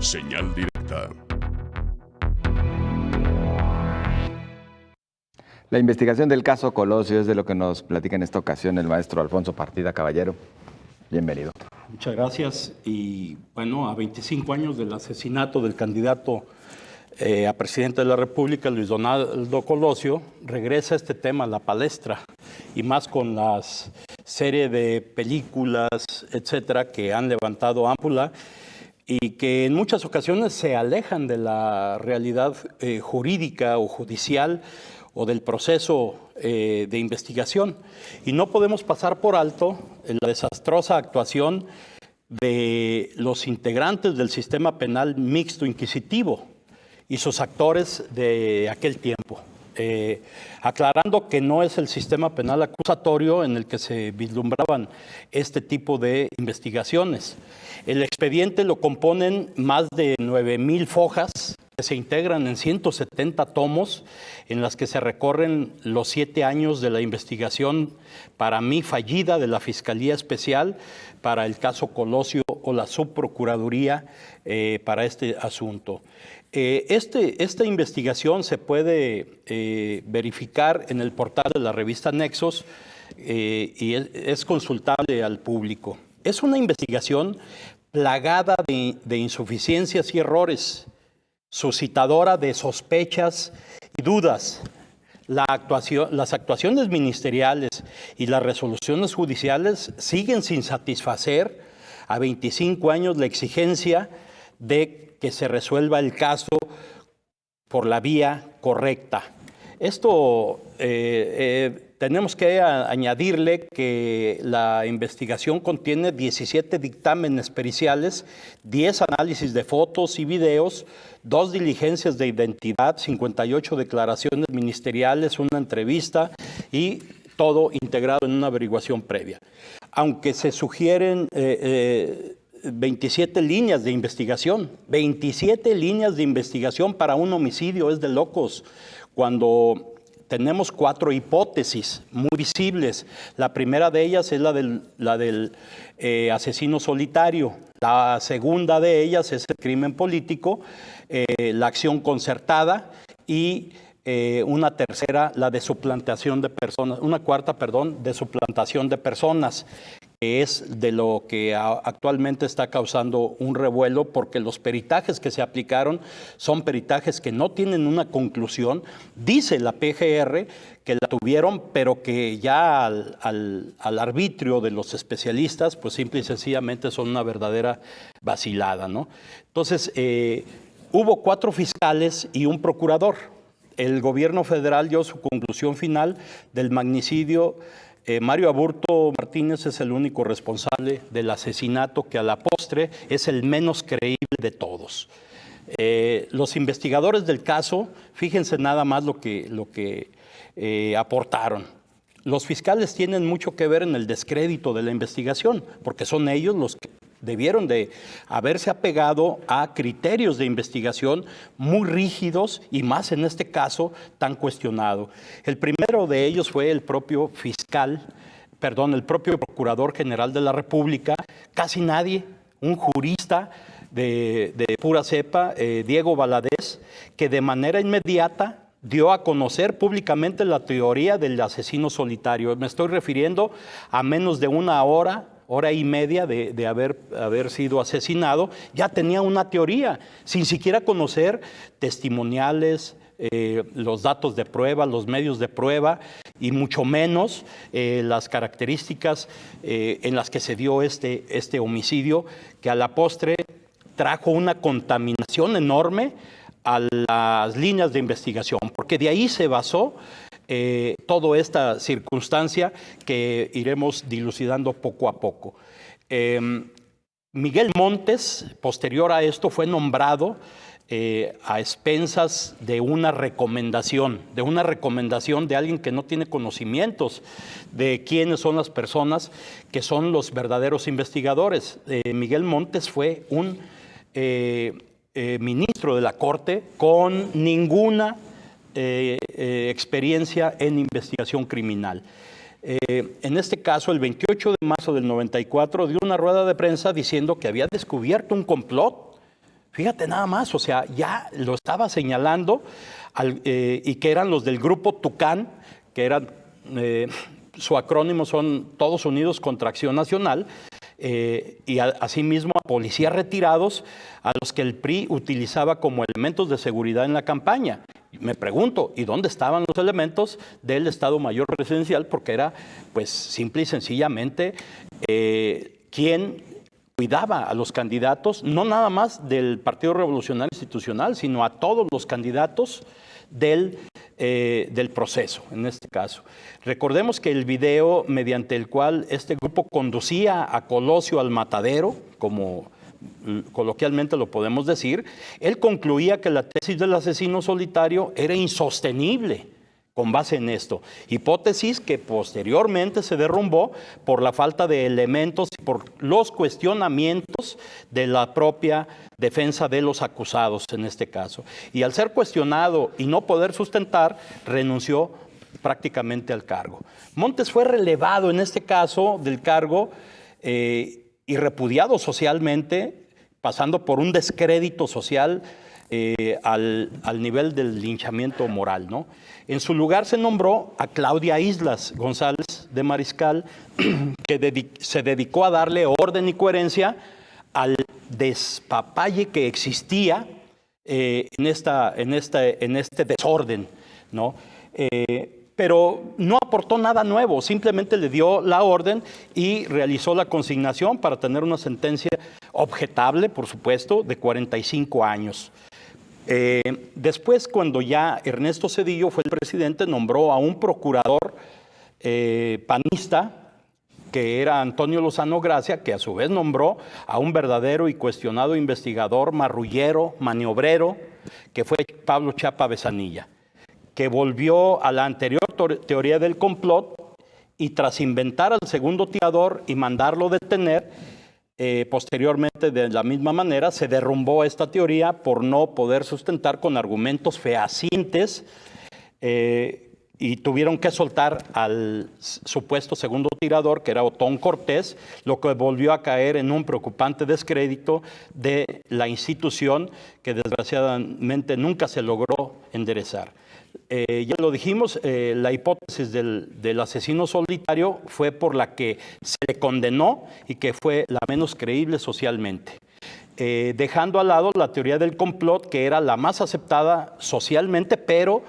Señal directa. La investigación del caso Colosio es de lo que nos platica en esta ocasión el maestro Alfonso Partida Caballero. Bienvenido. Muchas gracias. Y bueno, a 25 años del asesinato del candidato a presidente de la República, Luis Donaldo Colosio, regresa este tema a la palestra, y más con las serie de películas, etcétera, que han levantado ámpula y que en muchas ocasiones se alejan de la realidad jurídica o judicial o del proceso de investigación. Y no podemos pasar por alto la desastrosa actuación de los integrantes del sistema penal mixto inquisitivo y sus actores de aquel tiempo. Aclarando que no es el sistema penal acusatorio en el que se vislumbraban este tipo de investigaciones. El expediente lo componen más de 9,000 fojas que se integran en 170 tomos en las que se recorren los 7 años de la investigación, para mí fallida, de la Fiscalía Especial para el caso Colosio o la Subprocuraduría para este asunto. Esta investigación se puede verificar en el portal de la revista Nexos y es consultable al público. Es una investigación plagada de insuficiencias y errores, suscitadora de sospechas y dudas. Las actuaciones ministeriales y las resoluciones judiciales siguen sin satisfacer a 25 años la exigencia de que se resuelva el caso por la vía correcta. Esto tenemos que añadirle que la investigación contiene 17 dictámenes periciales, 10 análisis de fotos y videos, 2 diligencias de identidad, 58 declaraciones ministeriales, una entrevista y todo integrado en una averiguación previa. Aunque se sugieren 27 líneas de investigación, 27 líneas de investigación para un homicidio, es de locos, cuando tenemos 4 hipótesis muy visibles. La primera de ellas es la del asesino solitario. La segunda de ellas es el crimen político, la acción concertada y una tercera, la de suplantación de personas, una cuarta, perdón, de suplantación de personas, que es de lo que actualmente está causando un revuelo, porque los peritajes que se aplicaron son peritajes que no tienen una conclusión. Dice la PGR que la tuvieron, pero que ya al arbitrio de los especialistas, pues simple y sencillamente son una verdadera vacilada, ¿no? Entonces, hubo 4 fiscales y un procurador. El gobierno federal dio su conclusión final del magnicidio. Mario Aburto Martínez es el único responsable del asesinato, que a la postre es el menos creíble de todos. Los investigadores del caso, fíjense nada más lo que aportaron. Los fiscales tienen mucho que ver en el descrédito de la investigación, porque son ellos los que debieron de haberse apegado a criterios de investigación muy rígidos y más en este caso tan cuestionado. El primero de ellos fue el propio el propio Procurador General de la República. Casi nadie, un jurista de pura cepa, Diego Valadez, que de manera inmediata dio a conocer públicamente la teoría del asesino solitario. Me estoy refiriendo a menos de una hora y media de haber sido asesinado, ya tenía una teoría, sin siquiera conocer testimoniales, los datos de prueba, los medios de prueba, y mucho menos las características en las que se dio este homicidio, que a la postre trajo una contaminación enorme a las líneas de investigación, porque de ahí se basó toda esta circunstancia que iremos dilucidando poco a poco. Miguel Montes, posterior a esto, fue nombrado a expensas de una recomendación de alguien que no tiene conocimientos de quiénes son las personas que son los verdaderos investigadores. Miguel Montes fue un ministro de la Corte con ninguna experiencia en investigación criminal. En este caso, el 28 de marzo del 94, dio una rueda de prensa diciendo que había descubierto un complot Fíjate nada más, o sea, ya lo estaba señalando y que eran los del grupo Tucán, que eran, su acrónimo son Todos Unidos contra Acción Nacional, y asimismo a policías retirados a los que el PRI utilizaba como elementos de seguridad en la campaña. Me pregunto, ¿y dónde estaban los elementos del Estado Mayor Presidencial? Porque era, pues, simple y sencillamente quien cuidaba a los candidatos, no nada más del Partido Revolucionario Institucional, sino a todos los candidatos del proceso, en este caso. Recordemos que el video mediante el cual este grupo conducía a Colosio al matadero, como coloquialmente lo podemos decir, él concluía que la tesis del asesino solitario era insostenible con base en esto. Hipótesis que posteriormente se derrumbó por la falta de elementos y por los cuestionamientos de la propia defensa de los acusados en este caso. Y al ser cuestionado y no poder sustentar, renunció prácticamente al cargo. Montes fue relevado en este caso del cargo y repudiado socialmente, pasando por un descrédito social al nivel del linchamiento moral, ¿no? En su lugar se nombró a Claudia Islas González de Mariscal, que se dedicó a darle orden y coherencia al despapalle que existía en este desorden, ¿no? Pero no aportó nada nuevo, simplemente le dio la orden y realizó la consignación para tener una sentencia objetable, por supuesto, de 45 años. Después, cuando ya Ernesto Zedillo fue el presidente, nombró a un procurador panista, que era Antonio Lozano Gracia, que a su vez nombró a un verdadero y cuestionado investigador, marrullero, maniobrero, que fue Pablo Chapa Besanilla, que volvió a la anterior teoría del complot y tras inventar al segundo tirador y mandarlo detener, posteriormente de la misma manera se derrumbó esta teoría por no poder sustentar con argumentos fehacientes y tuvieron que soltar al supuesto segundo tirador, que era Otón Cortés, lo que volvió a caer en un preocupante descrédito de la institución que desgraciadamente nunca se logró enderezar. Ya lo dijimos, la hipótesis del asesino solitario fue por la que se le condenó y que fue la menos creíble socialmente. Dejando al lado la teoría del complot, que era la más aceptada socialmente, pero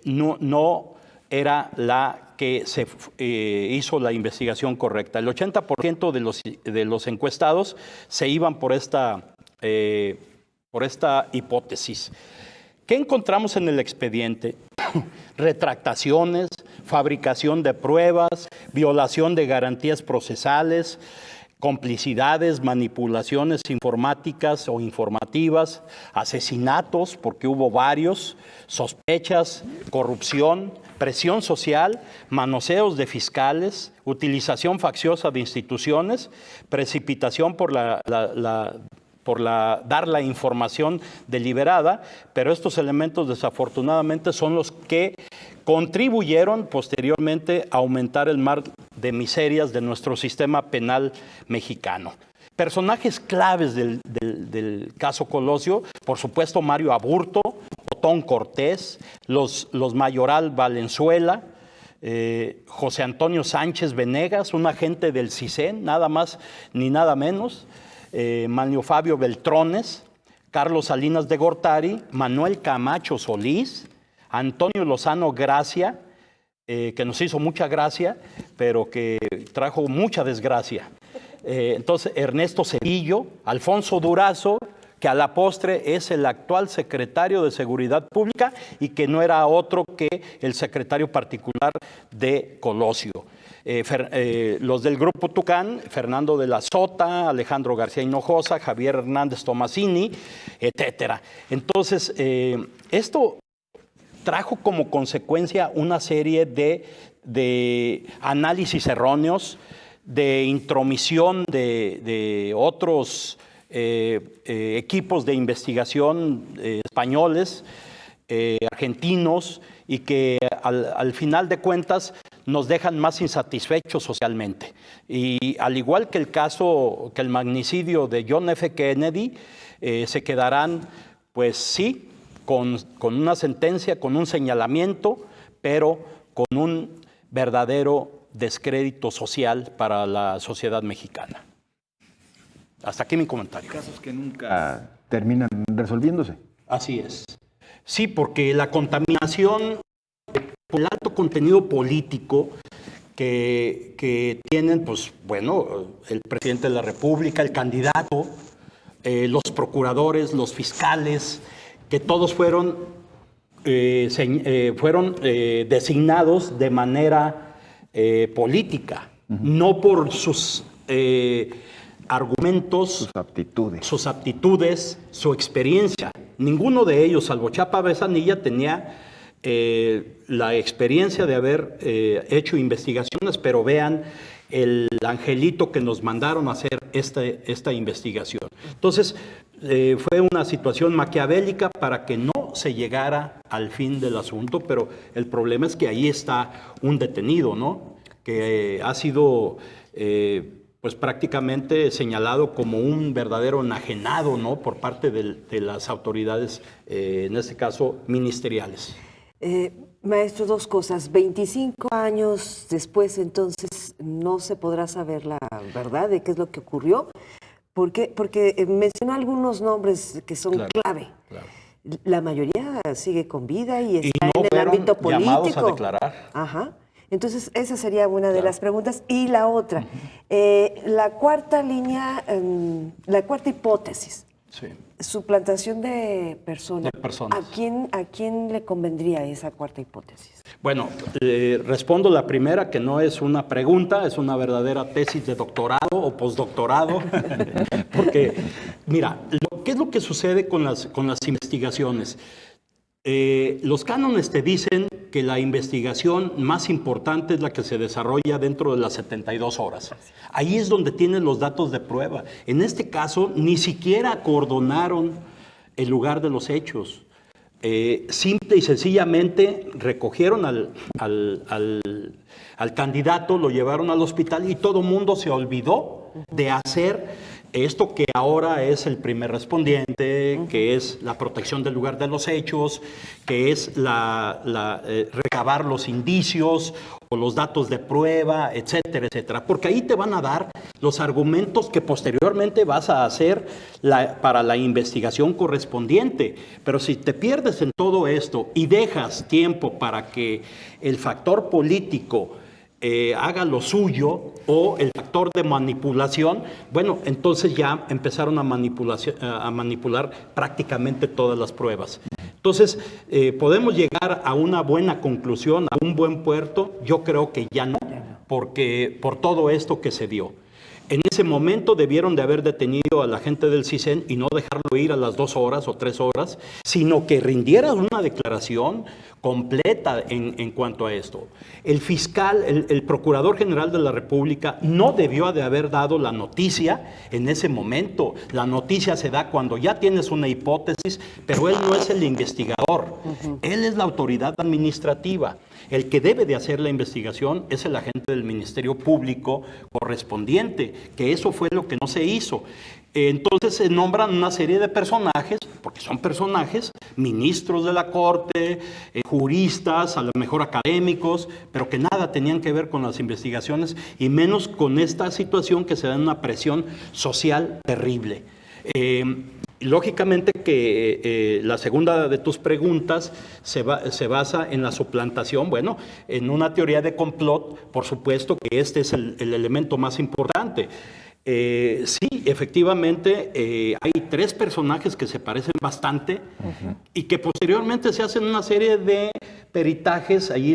no era la que se hizo la investigación correcta. El 80% de los encuestados se iban por esta hipótesis. ¿Qué encontramos en el expediente? Retractaciones, fabricación de pruebas, violación de garantías procesales, complicidades, manipulaciones informáticas o informativas, asesinatos, porque hubo varios, sospechas, corrupción, presión social, manoseos de fiscales, utilización facciosa de instituciones, precipitación por dar la información deliberada, pero estos elementos desafortunadamente son los que contribuyeron posteriormente a aumentar el mar de miserias de nuestro sistema penal mexicano. Personajes claves del caso Colosio, por supuesto Mario Aburto, Otón Cortés, los Mayoral Valenzuela, José Antonio Sánchez Venegas, un agente del CISEN, nada más ni nada menos, Manlio Fabio Beltrones, Carlos Salinas de Gortari, Manuel Camacho Solís, Antonio Lozano Gracia, que nos hizo mucha gracia, pero que trajo mucha desgracia. Entonces, Ernesto Zedillo, Alfonso Durazo, que a la postre es el actual secretario de Seguridad Pública y que no era otro que el secretario particular de Colosio. Los del Grupo Tucán, Fernando de la Sota, Alejandro García Hinojosa, Javier Hernández Tomasini, etcétera. Entonces, esto trajo como consecuencia una serie de análisis erróneos, de intromisión de otros equipos de investigación españoles, argentinos y que al final de cuentas nos dejan más insatisfechos socialmente. Y al igual que el magnicidio de John F. Kennedy, se quedarán, pues sí, con una sentencia, con un señalamiento, pero con un verdadero descrédito social para la sociedad mexicana. Hasta aquí mi comentario. Casos que nunca terminan resolviéndose. Así es. Sí, porque la contaminación por el alto contenido político que tienen, pues bueno, el presidente de la República, el candidato, los procuradores, los fiscales, que todos fueron designados de manera política, no por sus argumentos, sus aptitudes, su experiencia. Ninguno de ellos, salvo Chapa Besanilla, tenía la experiencia de haber hecho investigaciones, pero vean el angelito que nos mandaron a hacer esta investigación. Entonces, fue una situación maquiavélica para que no se llegara al fin del asunto, pero el problema es que ahí está un detenido, ¿no? Que ha sido pues prácticamente señalado como un verdadero enajenado, ¿no? Por parte de las autoridades, en este caso, ministeriales. Maestro, dos cosas. 25 años después, entonces, no se podrá saber la verdad de qué es lo que ocurrió. Porque mencionó algunos nombres que son clave. Claro. La mayoría sigue con vida y está en el ámbito político. Llamados a declarar. Ajá. Entonces, esa sería una de las preguntas. Y la otra, la cuarta línea, la cuarta hipótesis, sí. Suplantación de personas. ¿A quién le convendría esa cuarta hipótesis? Bueno, respondo la primera, que no es una pregunta, es una verdadera tesis de doctorado o postdoctorado. Porque, mira, ¿qué es lo que sucede con las investigaciones? Los cánones te dicen que la investigación más importante es la que se desarrolla dentro de las 72 horas. Ahí es donde tienen los datos de prueba. En este caso, ni siquiera acordonaron el lugar de los hechos. Simple y sencillamente recogieron al candidato, lo llevaron al hospital y todo el mundo se olvidó de hacer esto que ahora es el primer respondiente, que es la protección del lugar de los hechos, que es recabar los indicios o los datos de prueba, etcétera, etcétera. Porque ahí te van a dar los argumentos que posteriormente vas a hacer para la investigación correspondiente. Pero si te pierdes en todo esto y dejas tiempo para que el factor político haga lo suyo o el factor de manipulación, bueno, entonces ya empezaron a manipular prácticamente todas las pruebas. Entonces, ¿podemos llegar a una buena conclusión, a un buen puerto? Yo creo que ya no, porque por todo esto que se dio. En ese momento debieron de haber detenido a la gente del CISEN y no dejarlo ir a las 2 horas o 3 horas, sino que rindiera una declaración completa en cuanto a esto. El fiscal, el Procurador General de la República no debió de haber dado la noticia en ese momento. La noticia se da cuando ya tienes una hipótesis, pero él no es el investigador. Él es la autoridad administrativa. El que debe de hacer la investigación es el agente del Ministerio Público correspondiente, que eso fue lo que no se hizo. Entonces se nombran una serie de personajes, porque son personajes, ministros de la Corte, juristas, a lo mejor académicos, pero que nada tenían que ver con las investigaciones y menos con esta situación que se da en una presión social terrible. Lógicamente que la segunda de tus preguntas se basa en la suplantación. Bueno, en una teoría de complot, por supuesto que este es el elemento más importante. Sí, efectivamente, hay 3 personajes que se parecen bastante y que posteriormente se hacen una serie de peritajes. Allí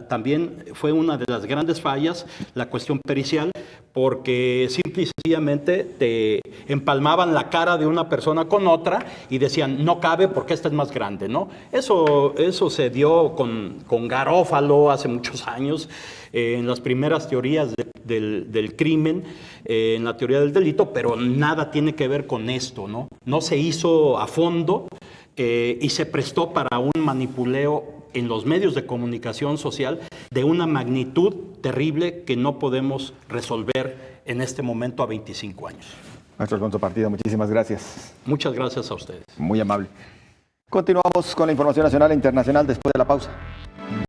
también fue una de las grandes fallas, la cuestión pericial, porque simple y sencillamente te empalmaban la cara de una persona con otra y decían, no cabe porque esta es más grande, ¿no? Eso se dio con Garófalo hace muchos años, en las primeras teorías del crimen, en la teoría del delito, pero nada tiene que ver con esto, ¿no? No se hizo a fondo y se prestó para un manipuleo en los medios de comunicación social de una magnitud terrible que no podemos resolver en este momento a 25 años. Maestro Alfonso Partida, muchísimas gracias. Muchas gracias a ustedes. Muy amable. Continuamos con la información nacional e internacional después de la pausa.